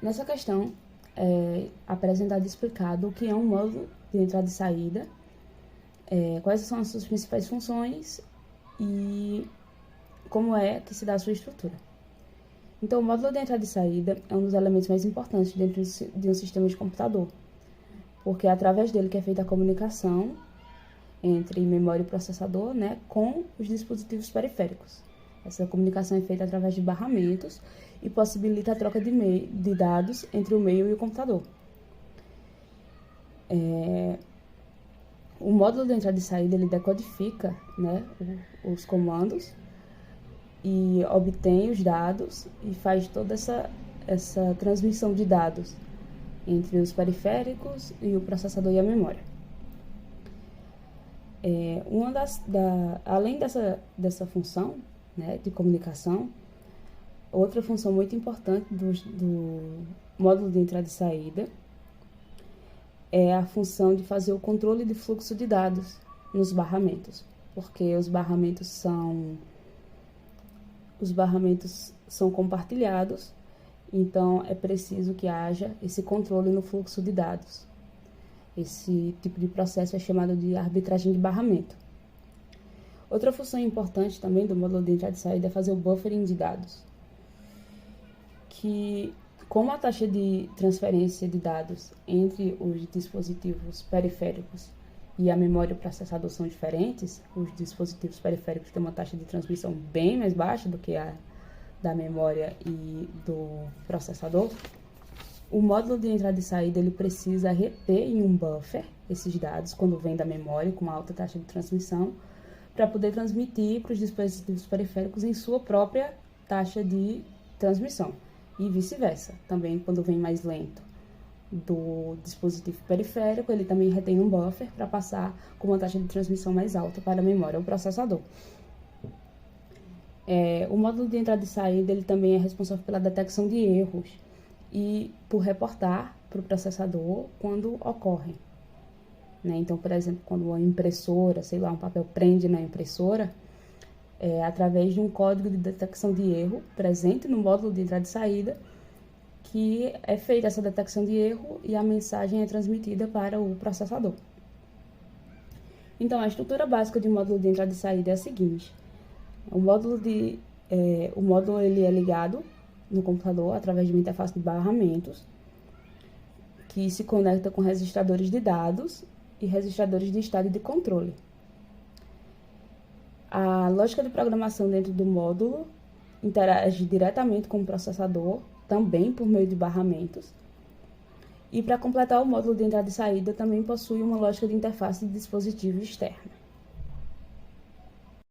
Nessa questão, é apresentado e explicado o que é um módulo de entrada e saída, quais são as suas principais funções e como é que se dá a sua estrutura. Então, o módulo de entrada e saída é um dos elementos mais importantes dentro de um sistema de computador, porque é através dele que é feita a comunicação entre memória e processador, né, com os dispositivos periféricos. Essa comunicação é feita através de barramentos e possibilita a troca de dados entre o meio e o computador. O módulo de entrada e saída ele decodifica, né, os comandos e obtém os dados e faz toda essa transmissão de dados entre os periféricos e o processador e a memória. Além dessa função, né, de comunicação, outra função muito importante do módulo de entrada e saída é a função de fazer o controle de fluxo de dados nos barramentos, porque os barramentos são compartilhados, então é preciso que haja esse controle no fluxo de dados. Esse tipo de processo é chamado de arbitragem de barramento. Outra função importante também do módulo de entrada e saída é fazer o buffering de dados, que, como a taxa de transferência de dados entre os dispositivos periféricos e a memória e o processador são diferentes, os dispositivos periféricos têm uma taxa de transmissão bem mais baixa do que a da memória e do processador, o módulo de entrada e saída ele precisa reter em um buffer esses dados quando vem da memória com uma alta taxa de transmissão para poder transmitir para os dispositivos periféricos em sua própria taxa de transmissão e vice-versa. Também quando vem mais lento do dispositivo periférico, ele também retém um buffer para passar com uma taxa de transmissão mais alta para a memória ou processador. O módulo de entrada e saída ele também é responsável pela detecção de erros e por reportar para o processador quando ocorrem. Né? Então, por exemplo, quando uma impressora, um papel prende na impressora, através de um código de detecção de erro presente no módulo de entrada e saída, que é feita essa detecção de erro e a mensagem é transmitida para o processador. Então, a estrutura básica de um módulo de entrada e saída é a seguinte. O módulo ele é ligado no computador através de uma interface de barramentos que se conecta com registradores de dados e registradores de estado e de controle. A lógica de programação dentro do módulo interage diretamente com o processador, também por meio de barramentos. E para completar o módulo de entrada e saída também possui uma lógica de interface de dispositivo externo.